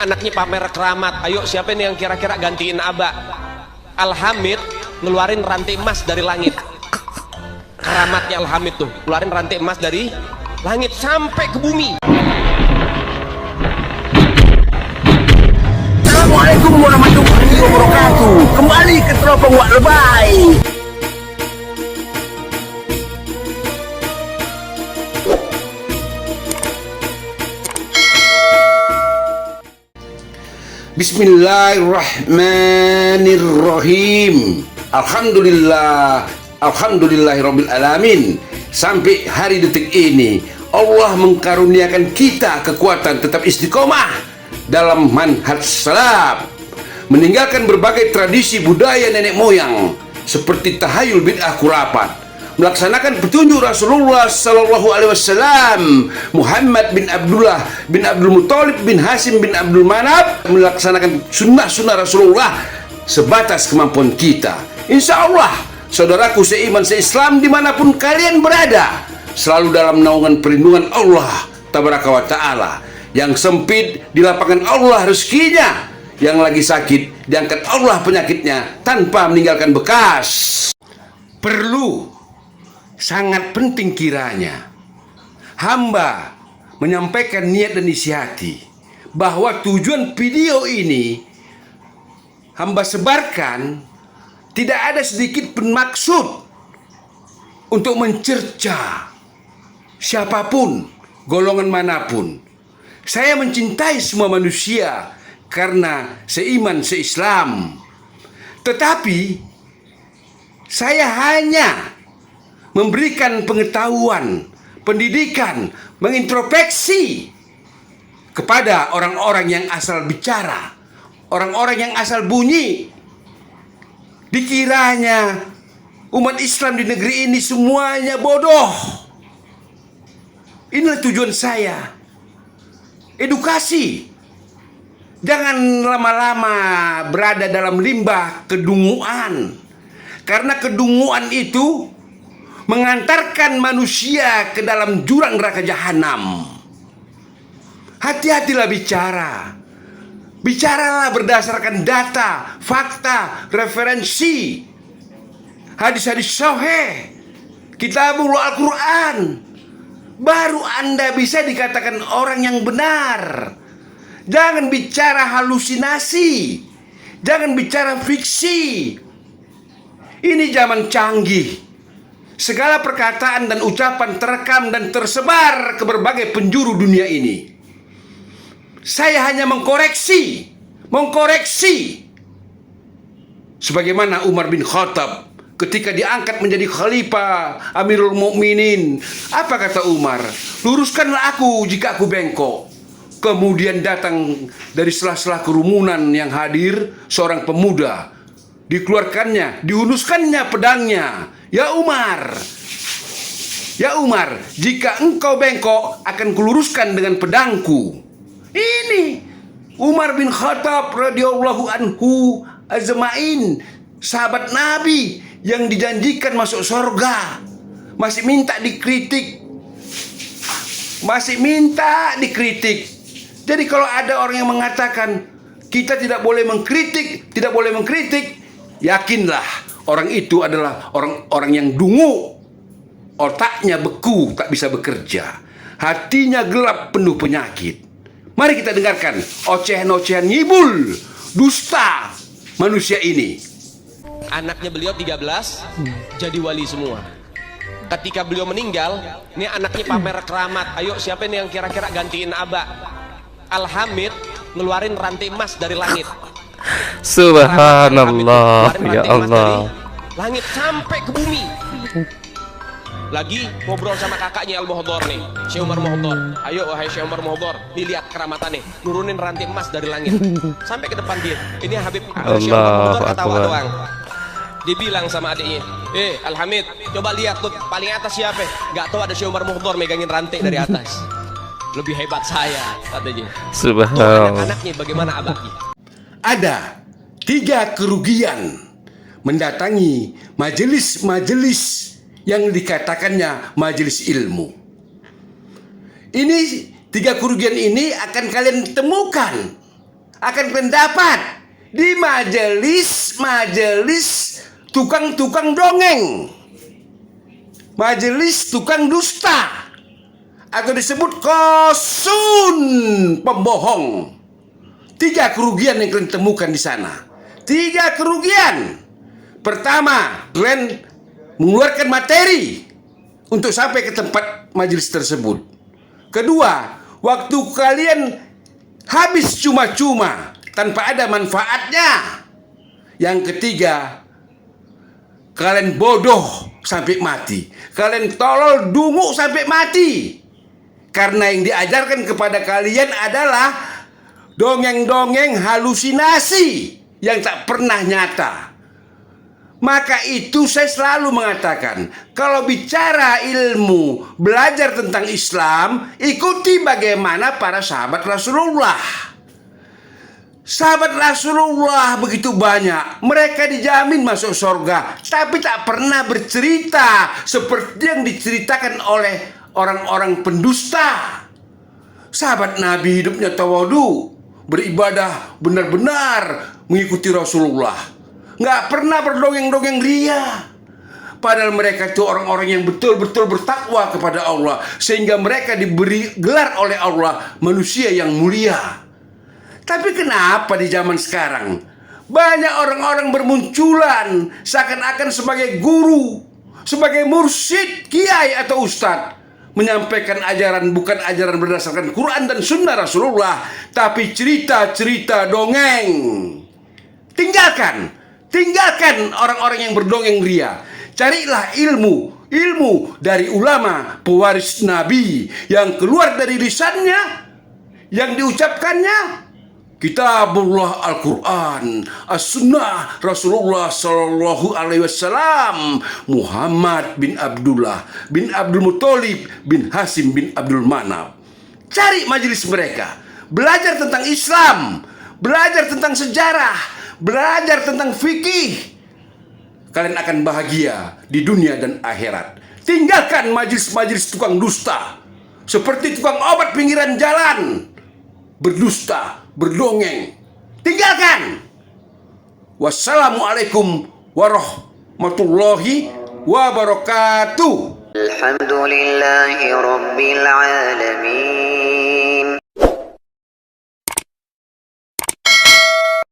Anaknya pamer keramat. Ayo siapa nih yang kira-kira gantiin Aba? Al-Hamid ngeluarin rantai emas dari langit. Keramatnya Al-Hamid tuh ngeluarin rantai emas dari langit sampai ke bumi. Assalamualaikum warahmatullahi wabarakatuh. Kembali ke Teropong Wak Lebay. Bismillahirrahmanirrahim. Alhamdulillahirabbil alamin. Sampai hari detik ini Allah mengkaruniakan kita kekuatan tetap istiqomah dalam manhaj salaf, meninggalkan berbagai tradisi budaya nenek moyang seperti tahayul bid'ah khurafat, melaksanakan petunjuk Rasulullah sallallahu alaihi wasallam, Muhammad bin Abdullah bin Abdul Muthalib bin Hashim bin Abdul Manaf, melaksanakan sunnah-sunnah Rasulullah sebatas kemampuan kita. Insya Allah, saudaraku seiman seislam dimanapun kalian berada, selalu dalam naungan perlindungan Allah tabaraka wa ta'ala. Yang sempit dilapangkan Allah rezekinya, yang lagi sakit diangkat Allah penyakitnya tanpa meninggalkan bekas. Perlu, sangat penting kiranya hamba menyampaikan niat dan isi hati bahwa tujuan video ini hamba sebarkan tidak ada sedikit pun maksud untuk mencerca siapapun, golongan manapun. Saya mencintai semua manusia karena seiman seislam. Tetapi saya hanya memberikan pengetahuan, pendidikan, mengintrospeksi kepada orang-orang yang asal bicara, orang-orang yang asal bunyi. Dikiranya umat Islam di negeri ini semuanya bodoh. Inilah tujuan saya. Edukasi. Jangan lama-lama berada dalam limbah kedunguan. Karena kedunguan itu mengantarkan manusia ke dalam jurang neraka jahanam. Hati-hatilah bicara. Bicaralah berdasarkan data, fakta, referensi, hadis-hadis sahih, kitabul Al-Quran. Baru Anda bisa dikatakan orang yang benar. Jangan bicara halusinasi, jangan bicara fiksi. Ini zaman canggih. Segala perkataan dan ucapan terekam dan tersebar ke berbagai penjuru dunia ini. Saya hanya mengkoreksi. Sebagaimana Umar bin Khattab ketika diangkat menjadi khalifah Amirul Mukminin, apa kata Umar? Luruskanlah aku jika aku bengkok. Kemudian datang dari sela-sela kerumunan yang hadir seorang pemuda. Dikeluarkannya, dihunuskannya pedangnya. Ya Umar, jika engkau bengkok akan kuluruskan dengan pedangku. Ini Umar bin Khattab radhiyallahu anhu azmain, sahabat Nabi yang dijanjikan masuk surga, masih minta dikritik. Jadi kalau ada orang yang mengatakan kita tidak boleh mengkritik, yakinlah orang itu adalah orang yang dungu, otaknya beku, tak bisa bekerja, hatinya gelap penuh penyakit. Mari kita dengarkan ocehan-ocehan ngibul, dusta manusia ini. Anaknya beliau 13 jadi wali semua. Ketika beliau meninggal, ini anaknya pamer keramat. Ayo siapa nih yang kira-kira gantiin Aba? Al-Hamid ngeluarin rantai emas dari langit. Subhanallah, ya Allah. Langit sampai ke bumi. Lagi ngobrol sama kakaknya Al-Muhdhar nih, Syekh Umar Muhdhar. Ayo wahai Syekh Umar Muhdhar, dilihat keramatannya, nurunin rantai emas dari langit sampai ke depan dia. Ini Habib Syekh Umar Muhdhar ketawa doang. Dibilang sama adiknya, Al-Hamid, coba lihat tuh paling atas siapa? Gak tahu ada Syekh Umar Muhdhar megangin rantai dari atas. Lebih hebat saya, katanya. Subhanallah. Anak-anaknya bagaimana abahnya? Ada 3 kerugian mendatangi majelis-majelis yang dikatakannya majelis ilmu. Ini 3 kerugian ini akan kalian temukan akan kalian dapat di majelis tukang-tukang dongeng, majelis tukang dusta, atau disebut kosun, pembohong. 3 kerugian yang kalian temukan di sana. 3 kerugian. Pertama, kalian mengeluarkan materi untuk sampai ke tempat majelis tersebut. Kedua, waktu kalian habis cuma-cuma tanpa ada manfaatnya. Yang ketiga, kalian bodoh sampai mati. Kalian tolol dungu sampai mati. Karena yang diajarkan kepada kalian adalah dongeng-dongeng halusinasi yang tak pernah nyata. Maka itu saya selalu mengatakan, kalau bicara ilmu, belajar tentang Islam, ikuti bagaimana para sahabat Rasulullah. Sahabat Rasulullah begitu banyak, mereka dijamin masuk surga, tapi tak pernah bercerita seperti yang diceritakan oleh orang-orang pendusta. Sahabat Nabi hidupnya tawadu, beribadah benar-benar mengikuti Rasulullah. Nggak pernah berdongeng-dongeng ria. Padahal mereka itu orang-orang yang betul-betul bertakwa kepada Allah, sehingga mereka diberi gelar oleh Allah manusia yang mulia. Tapi kenapa di zaman sekarang banyak orang-orang bermunculan seakan-akan sebagai guru, sebagai mursyid, kiai atau ustadz, menyampaikan ajaran bukan ajaran berdasarkan Quran dan Sunnah Rasulullah, tapi cerita-cerita dongeng. Tinggalkan orang-orang yang berdongeng ria. Carilah ilmu dari ulama pewaris Nabi yang keluar dari lisannya, yang diucapkannya Kitabullah Al-Quran, As-Sunnah Rasulullah Sallallahu Alaihi Wasallam, Muhammad bin Abdullah bin Abdul Muthalib bin Hasim bin Abdul Manaf. Cari majelis mereka, belajar tentang Islam, belajar tentang sejarah, belajar tentang fikih. Kalian akan bahagia di dunia dan akhirat. Tinggalkan majelis-majelis tukang dusta, seperti tukang obat pinggiran jalan, berdusta, berdongeng. Tinggalkan. Wassalamualaikum warahmatullahi wabarakatuh. Alhamdulillahi rabbil alamin.